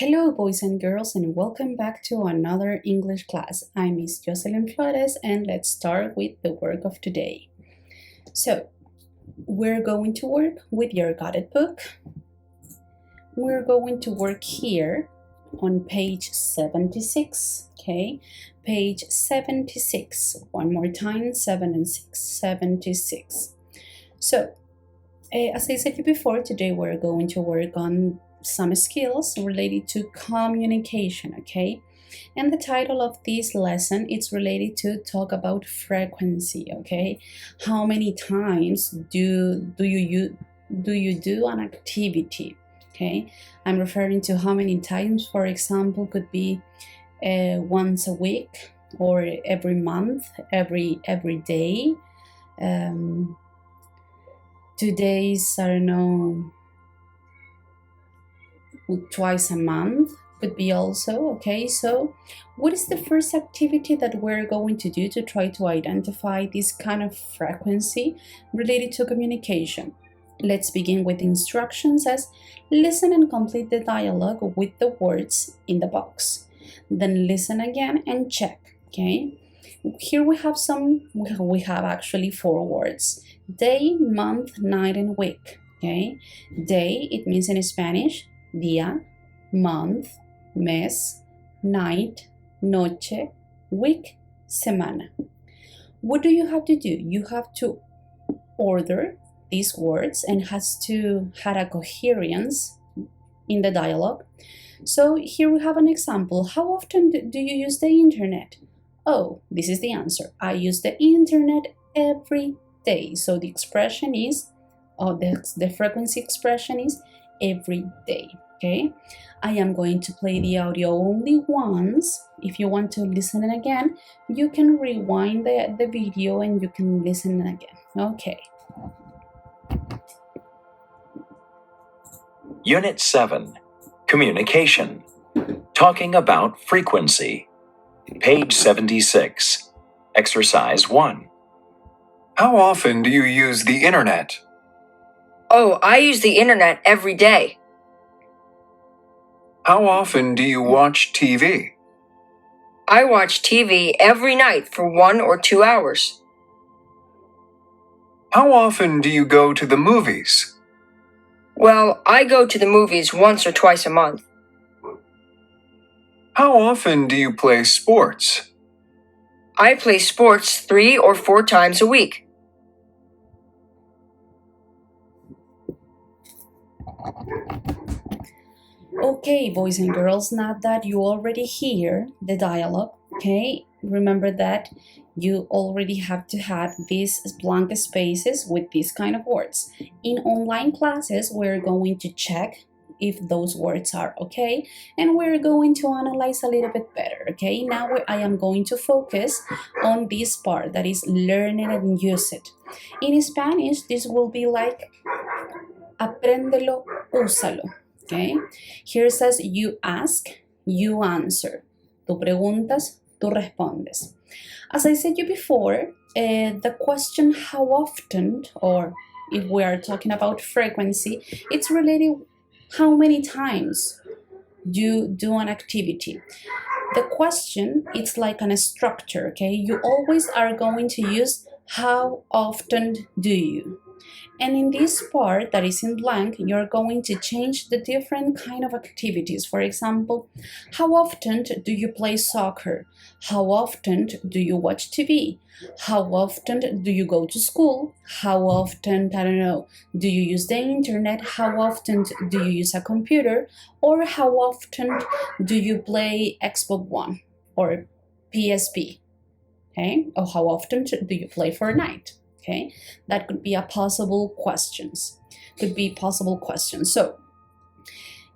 Hello, boys and girls, and welcome back to another English class. I'm Miss Jocelyn Flores, and let's start with the work of today. So, we're going to work with your guided book. We're going to work here on page 76, okay? Page 76. One more time, 7 and 6, 76. So, as I said before, today we're going to work on some skills related to communication, okay? And the title of this lesson is related to talk about frequency, okay? How many times do you do an activity, okay? I'm referring to how many times, for example, could be once a week or every month, every day, 2 days, I don't know, twice a month could be also, okay? So what is the first activity that we're going to do to try to identify this kind of frequency related to communication? Let's begin with instructions as listen and complete the dialogue with the words in the box. Then listen again and check, okay? Here we have actually 4 words: day, month, night, and week, okay? Day, it means in Spanish, día, month, mes, night, noche, week, semana. What do you have to do? You have to order these words and has to have a coherence in the dialogue. So here we have an example. How often do you use the internet? Oh, this is the answer. I use the internet every day. So the expression is, the frequency expression is every day, okay? I am going to play the audio only once. If you want to listen again, you can rewind the video and you can listen again, okay? Unit 7, Communication. Talking about frequency. Page 76. Exercise 1. How often do you use the internet? Oh, I use the internet every day. How often do you watch TV? I watch TV every night for 1 or 2 hours. How often do you go to the movies? Well, I go to the movies once or twice a month. How often do you play sports? I play sports 3 or 4 times a week. Okay, boys and girls, now that you already hear the dialogue, okay, remember that you already have to have these blank spaces with these kind of words. In online classes, we're going to check if those words are okay, and we're going to analyze a little bit better, okay? Now I am going to focus on this part, that is learn it and use it. In Spanish, this will be like apréndelo, úsalo. Okay, here it says you ask, you answer. Tú preguntas, tú respondes. As I said you before, the question how often, or if we are talking about frequency, it's related how many times you do an activity. The question, it's like a structure, okay? You always are going to use how often do you. And in this part that is in blank, you're going to change the different kind of activities. For example, how often do you play soccer? How often do you watch TV? How often do you go to school? How often, I don't know, do you use the internet? How often do you use a computer? Or how often do you play Xbox One or PSP? Okay, or how often do you play Fortnite? Okay, that could be a possible questions. So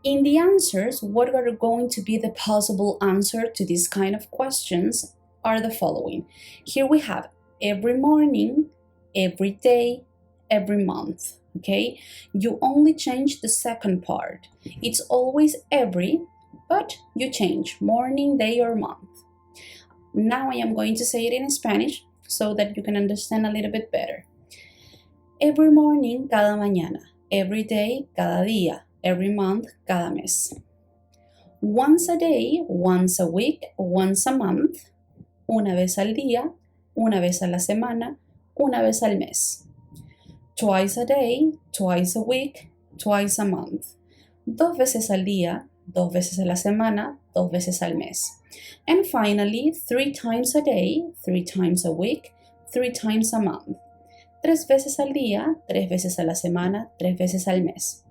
in the answers, what are going to be the possible answer to this kind of questions are the following. Here we have every morning, every day, every month. Okay, you only change the second part. It's always every, but you change morning, day, or month. Now I am going to say it in Spanish so that you can understand a little bit better. Every morning, cada mañana. Every day, cada día. Every month, cada mes. Once a day, once a week, once a month, una vez al día, una vez a la semana, una vez al mes. Twice a day, twice a week, twice a month. Dos veces al día, dos veces a la semana, dos veces al mes. And finally, 3 times a day, 3 times a week, 3 times a month. 3 veces al día, 3 veces a la semana, 3 veces al mes.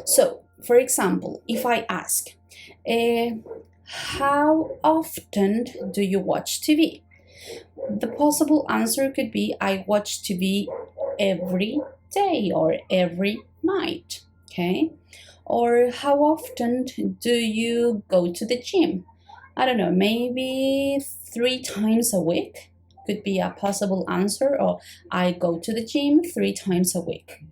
So, for example, if I ask, how often do you watch TV? The possible answer could be, I watch TV every day or every night, okay? Or how often do you go to the gym? I don't know, maybe 3 times a week could be a possible answer, or I go to the gym 3 times a week.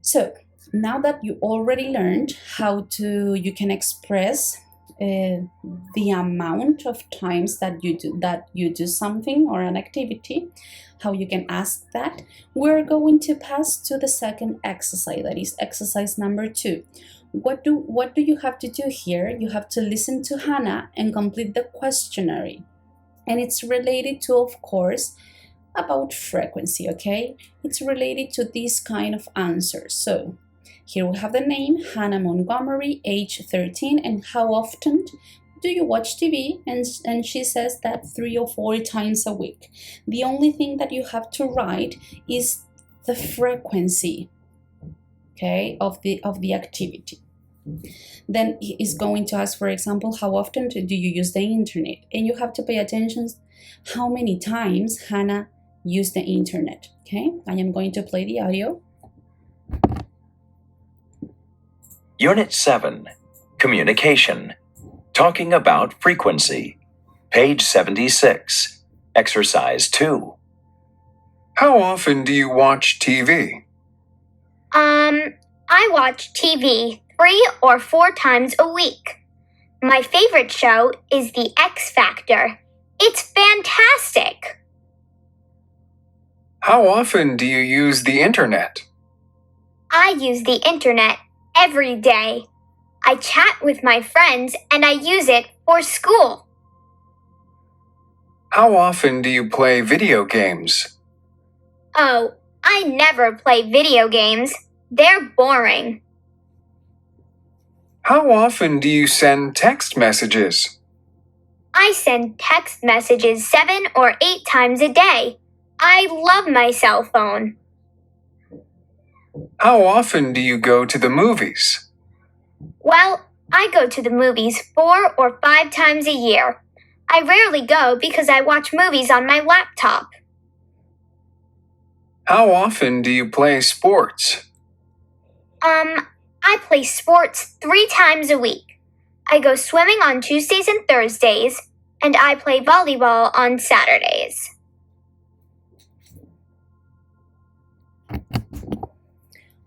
So now that you already learned how you can express the amount of times that you do something or an activity, how you can ask that, we're going to pass to the second exercise, that is exercise number 2. What do you have to do here? You have to listen to Hannah and complete the questionnaire. And it's related to, of course, about frequency, okay? It's related to this kind of answers. So here we have the name, Hannah Montgomery, age 13, and how often do you watch TV? And she says that 3 or 4 times a week. The only thing that you have to write is the frequency, okay, of the activity. Then it's going to ask, for example, how often do you use the internet? And you have to pay attention how many times Hannah used the internet, okay? I am going to play the audio. Unit 7, Communication. Talking about frequency. Page 76. Exercise 2. How often do you watch TV? I watch TV 3 or 4 times a week. My favorite show is The X Factor. It's fantastic. How often do you use the internet? I use the internet every day. I chat with my friends and I use it for school. How often do you play video games? Oh, I never play video games. They're boring. How often do you send text messages? I send text messages 7 or 8 times a day. I love my cell phone. How often do you go to the movies? Well, I go to the movies 4 or 5 times a year. I rarely go because I watch movies on my laptop. How often do you play sports? I play sports 3 times a week. I go swimming on Tuesdays and Thursdays, and I play volleyball on Saturdays.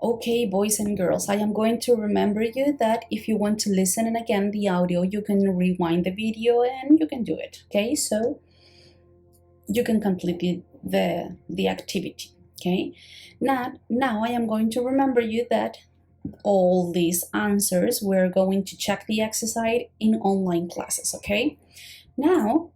Okay, boys and girls, I am going to remember you that if you want to listen and again the audio, you can rewind the video and you can do it, okay? So you can complete the activity, okay? Now I am going to remember you that all these answers, we're going to check the exercise in online classes, okay? Now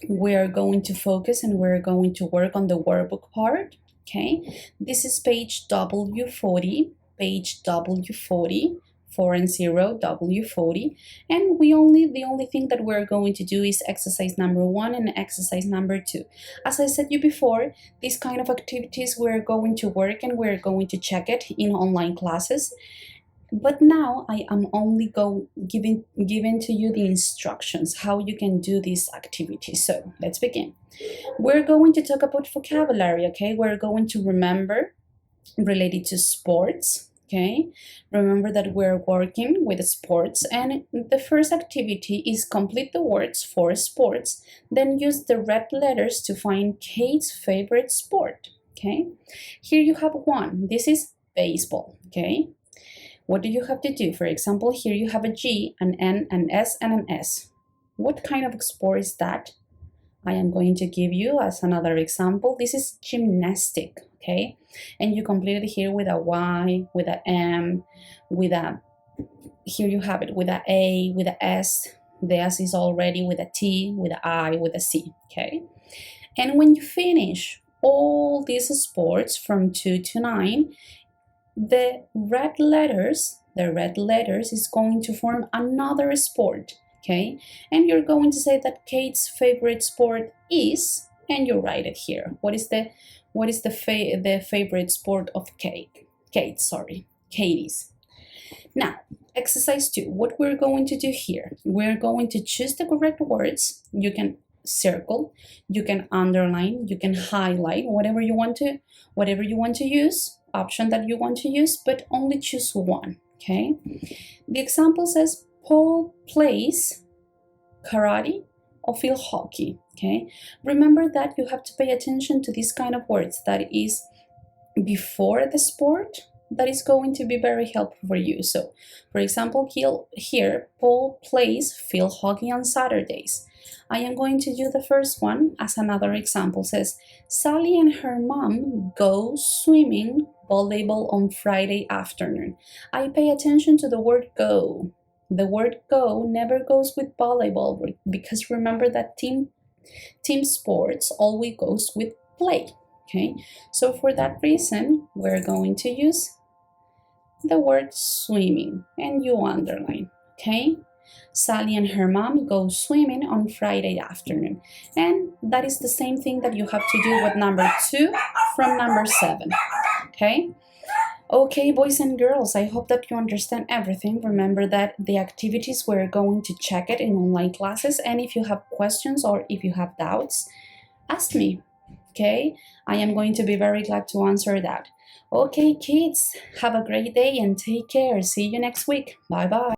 we're going to focus and we're going to work on the workbook part. Okay, this is page W40, page W40, 4 and 0, W40, and the only thing that we're going to do is exercise number 1 and exercise number 2. As I said you before, these kind of activities we're going to work and we're going to check it in online classes. But now I am only giving to you the instructions how you can do this activity. So let's begin. We're going to talk about vocabulary, okay? We're going to remember related to sports, okay? Remember that we're working with sports, and the first activity is complete the words for sports, then use the red letters to find Kate's favorite sport, okay? Here you have one. This is baseball, okay? What do you have to do? For example, here you have a G, an N, an S, and an S. What kind of sport is that? I am going to give you as another example. This is gymnastic, okay? And you complete it here with a Y, with a M, with a here you have it with a A, with a S. The S is already with a T, with a I, with a C, okay? And when you finish all these sports from 2 to 9, the red letters is going to form another sport, okay? And you're going to say that Kate's favorite sport is, and you write it here. What is the favorite sport of Katie's. Now, exercise 2. What we're going to do here, we're going to choose the correct words. You can circle, you can underline, you can highlight, whatever you want to use, option that you want to use, but only choose one, okay? The example says Paul plays karate or field hockey, okay? Remember that you have to pay attention to these kind of words that is before the sport. That is going to be very helpful for you. So, for example, here, Paul plays field hockey on Saturdays. I am going to do the first one as another example. It says, Sally and her mom go swimming volleyball on Friday afternoon. I pay attention to the word go. The word go never goes with volleyball because remember that team sports always goes with play. Okay, so for that reason, we're going to use the word swimming and you underline, okay? Sally and her mom go swimming on Friday afternoon. And that is the same thing that you have to do with number 2 from number 7, okay? Okay, boys and girls, I hope that you understand everything. Remember that the activities, we're going to check it in online classes. And if you have questions or if you have doubts, ask me. Okay, I am going to be very glad to answer that. Okay, kids, have a great day and take care. See you next week. Bye-bye.